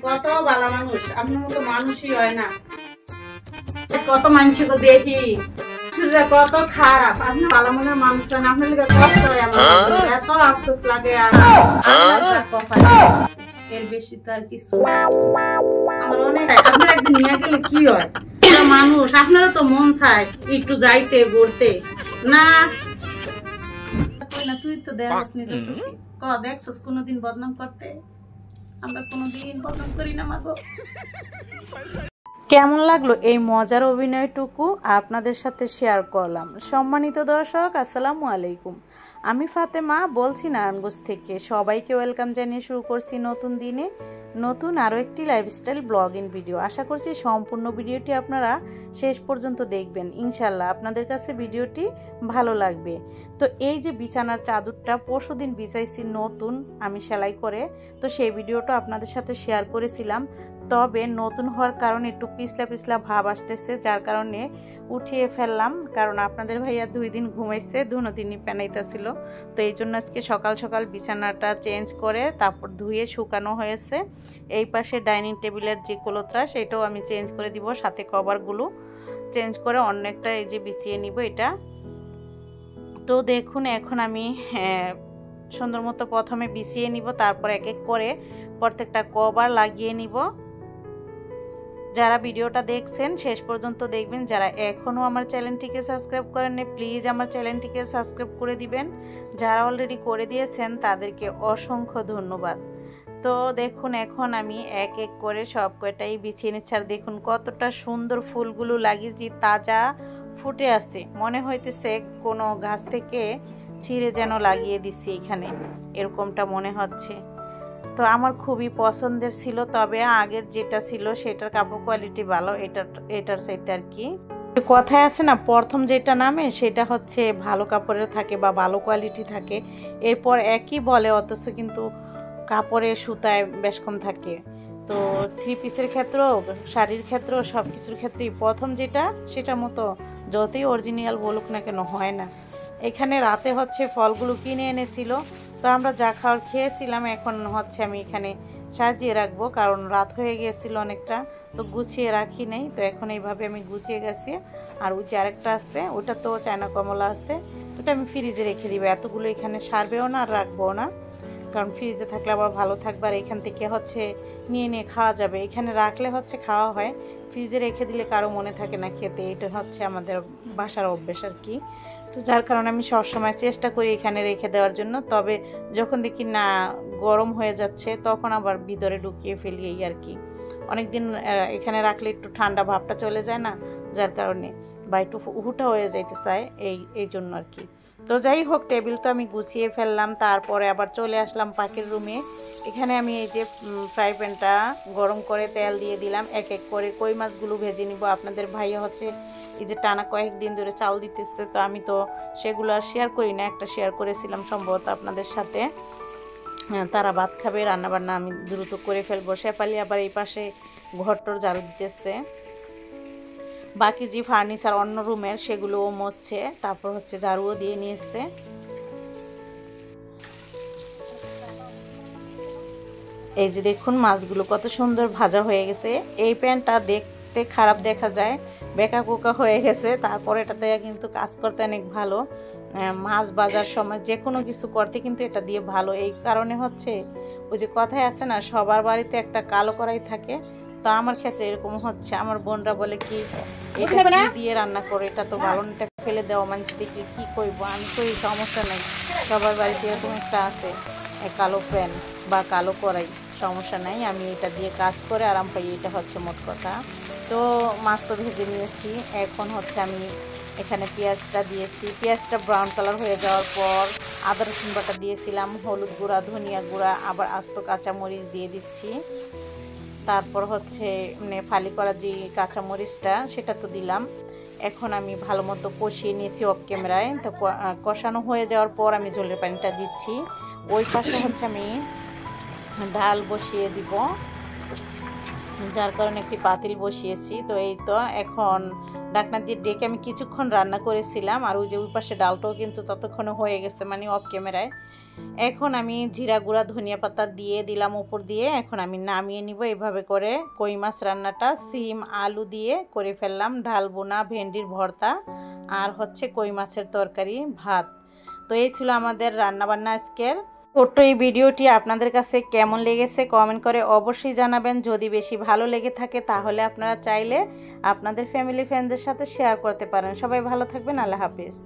কত ভালো মানুষ, আপনার মতো মানুষই হয় না। কত মানুষকে দেখি কত খারাপ, আপনি ভালো মনের মানুষ না, আপনার লিগে কষ্ট হয় আমার, এত আফসোস লাগে। আর এর বেশি তো আর কিছু আমার অনেক। আপনার একদিন নিয়ে গেলে কি হয়, মানুষ আপনারও তো মন চায় একটু যাইতে ঘুরতে না। তুই তো দেখছ নিজের চোখে, দেখছস কোনোদিন বদনাম করতে? আমরা কোনোদিন বদনাম করি না মাগো। কেমন লাগলো এই মজার অভিনয়টুকু আপনাদের সাথে শেয়ার করলাম। সম্মানিত দর্শক, আসসালামু আলাইকুম। আমি ফাতেমা বলছি নারায়ণগঞ্জ থেকে। সবাইকে ওয়েলকাম জানিয়ে শুরু করছি নতুন দিনে নতুন আরও একটি লাইফস্টাইল ব্লগিং ভিডিও। আশা করছি সম্পূর্ণ ভিডিওটি আপনারা শেষ পর্যন্ত দেখবেন। ইনশাল্লাহ আপনাদের কাছে ভিডিওটি ভালো লাগবে। তো এই যে বিছানার চাদরটা পরশুদিন বিছাইছি নতুন আমি সেলাই করে, তো সেই ভিডিওটা আপনাদের সাথে শেয়ার করেছিলাম। তবে নতুন হওয়ার কারণে একটু পিছলা পিছলা ভাব আসতেছে, যার কারণে উঠিয়ে ফেললাম। কারণ আপনাদের ভাইয়া 2 দিন ঘুমাইছে, দুদিনই পেনাইতেছিল। তো এই জন্য আজকে সকাল সকাল বিছানাটা চেঞ্জ করে তারপর ধুয়ে শুকানো হয়েছে। এই পাশে ডাইনিং টেবিলের যে কলতরা সেটাও আমি চেঞ্জ করে দিব, সাথে কভারগুলো চেঞ্জ করে অনেকটা এই যে বিছিয়ে নিব এটা। তো দেখুন এখন আমি সুন্দর মতো প্রথমে বিছিয়ে নিব, তারপর এক এক করে প্রত্যেকটা কভার লাগিয়ে নিব। যারা ভিডিওটা দেখছেন শেষ পর্যন্ত দেখবেন, যারা এখনও আমার চ্যানেলটিকে সাবস্ক্রাইব করেননি প্লিজ আমার চ্যানেলটিকে সাবস্ক্রাইব করে দিবেন। যারা অলরেডি করে দিয়েছেন তাদেরকে অসংখ্য ধন্যবাদ। তো দেখুন এখন আমি এক এক করে সব কয়টাই বিছিয়ে নিচ্ছি। আর দেখুন কতটা সুন্দর ফুলগুলো লাগিয়েছি, তাজা ফুটে আসছে, মনে হইতেছে কোনো গাছ থেকে ছিঁড়ে যেন লাগিয়ে দিচ্ছি এখানে, এরকমটা মনে হচ্ছে। তো আমার খুবই পছন্দের ছিল, তবে আগের যেটা ছিল সেটার কাপড় কোয়ালিটি ভালো, এটার চাইতে আর কি। কথায় আছে না, প্রথম যেটা নামে সেটা হচ্ছে ভালো কাপড়ের থাকে বা ভালো কোয়ালিটি থাকে, এরপর একই বলে, অথচ কিন্তু কাপড়ের সুতায় বেশ কম থাকে। তো 3 পিসের ক্ষেত্রেও শাড়ির ক্ষেত্রেও সব কিছুর ক্ষেত্রেই প্রথম যেটা সেটার মতো যতই অরিজিনাল বলুক না কেন হয় না। এখানে রাতে হচ্ছে ফলগুলো কিনে এনেছিল, তো আমরা যা খাওয়ার খেয়েছিলাম, এখন হচ্ছে আমি এখানে সাজিয়ে রাখবো, কারণ রাত হয়ে গিয়েছিল অনেকটা, তো গুছিয়ে রাখি নেই। তো এখন এইভাবে আমি গুছিয়ে গেছি। আর ওই যে আরেকটা আছে ওটা তো চায়না কমলা আছে, ওটা আমি ফ্রিজে রেখে দিব। এতগুলো এখানে সারবেও না আর রাখবো না, কারণ ফ্রিজে থাকলে আবার ভালো থাকবে, আর এখান থেকে হচ্ছে নিয়ে নিয়ে খাওয়া যাবে। এখানে রাখলে হচ্ছে খাওয়া হয়, ফ্রিজে রেখে দিলে কারো মনে থাকে না খেতে, এটা হচ্ছে আমাদের বাসার অভ্যাস আর কি। তো যার কারণে আমি সবসময় চেষ্টা করি এখানে রেখে দেওয়ার জন্য। তবে যখন দেখি না গরম হয়ে যাচ্ছে তখন আবার ভিতরে ঢুকিয়ে ফেলি এই আর কি। অনেক দিন এখানে রাখলে একটু ঠান্ডা ভাবটা চলে যায় না, যার কারণে বা একটু হুটা হয়ে যাইতে চায় এই জন্য আর কি। তো যাই হোক, টেবিল তো আমি গুছিয়ে ফেললাম, তারপরে আবার চলে আসলাম পাখির রুমে। এখানে আমি এই যে ফ্রাই প্যানটা গরম করে তেল দিয়ে দিলাম, এক এক করে কই মাছগুলো ভেজে নিব। আপনাদের ভাইয়া হচ্ছে এই যে টানা কয়েকদিন ধরে চাল দিতেছে, তো আমি তো সেগুলো আর শেয়ার করি না, একটা শেয়ার করেছিলাম সম্ভবত আপনাদের সাথে। তারা ভাত খাবে, রান্নাবান্না আমি দ্রুত করে ফেলবো। শেফালি আবার এই পাশে ঘরটর ঝাড়ু দিতেছে, বাকি যে ফার্নিচার অন্য রুমের সেগুলোও মুছছে, তারপর হচ্ছে ঝাড়ুও দিয়ে নিয়েছে। এই যে দেখুন মাছগুলো কত সুন্দর ভাজা হয়ে গেছে। এই প্যানটা দেখতে খারাপ দেখা যায়, বেকা কোকা হয়ে গেছে, তারপর এটাতে কিন্তু কাজ করতে অনেক ভালো। মাছ ভাজার সময় যে কোনো কিছু করতে কিন্তু এটা দিয়ে ভালো। এই কারণে হচ্ছে ওই যে কথায় আছে না, সবার বাড়িতে একটা কালো কড়াই থাকে, তো আমার ক্ষেত্রে এরকম হচ্ছে। আমার বোনরা বলে কি এটা দিয়ে রান্না করে, এটা তো ভালো না, ফেলে দেওয়া, মানুষ দেখলে কী করবো। আমি তো এই সমস্যা নেই, সবার বাড়িতে এরকম একটা আছে কালো প্যান বা কালো কড়াই, সমস্যা নাই, আমি এটা দিয়ে কাজ করে আরাম পাই, এটা হচ্ছে মোট কথা। তো মাছ তো ভেজে নিয়েছি, এখন হচ্ছে আমি এখানে পেঁয়াজটা দিয়েছি। পেঁয়াজটা ব্রাউন কালার হয়ে যাওয়ার পর আদা রসুন বাটা দিয়েছিলাম, হলুদ গুঁড়া, ধনিয়া গুঁড়া, আবার আস্ত কাঁচামরিচ দিয়ে দিচ্ছি। তারপর হচ্ছে ফালি করা যে কাঁচামরিচটা সেটা তো দিলাম। এখন আমি ভালো মতো কষিয়ে নিয়েছি অফ ক্যামেরায়। তো কষানো হয়ে যাওয়ার পর আমি ঝোলের পানিটা দিচ্ছি। ওই পাশে হচ্ছে আমি ডাল বসিয়ে দিব, যার কারণে একটি পাতিল বসিয়েছি। তো এই তো এখন ঢাকনা দিয়ে ডেকে আমি কিছুক্ষণ রান্না করেছিলাম। আর ওই যে ওই পাশে ডালটাও কিন্তু ততক্ষণে হয়ে গেছে, মানে অফ ক্যামেরায়। এখন আমি জিরা গুঁড়া ধনিয়া পাতা দিয়ে দিলাম উপর দিয়ে। এখন আমি নামিয়ে নিব। এভাবে করে কই মাছ রান্নাটা সিম আলু দিয়ে করে ফেললাম। ডাল বোনা, ভেন্ডির ভর্তা আর হচ্ছে কই মাছের তরকারি, ভাত। তো এই ছিল আমাদের রান্নাবান্না আজকের। ছোট্ট এই ভিডিওটি আপনাদের কাছে কেমন লেগেছে কমেন্ট করে অবশ্যই জানাবেন। যদি বেশি ভালো লেগে থাকে তাহলে আপনারা চাইলে আপনাদের ফ্যামিলি ফ্রেন্ডদের সাথে শেয়ার করতে পারেন। সবাই ভালো থাকবেন। আল্লাহ হাফেজ।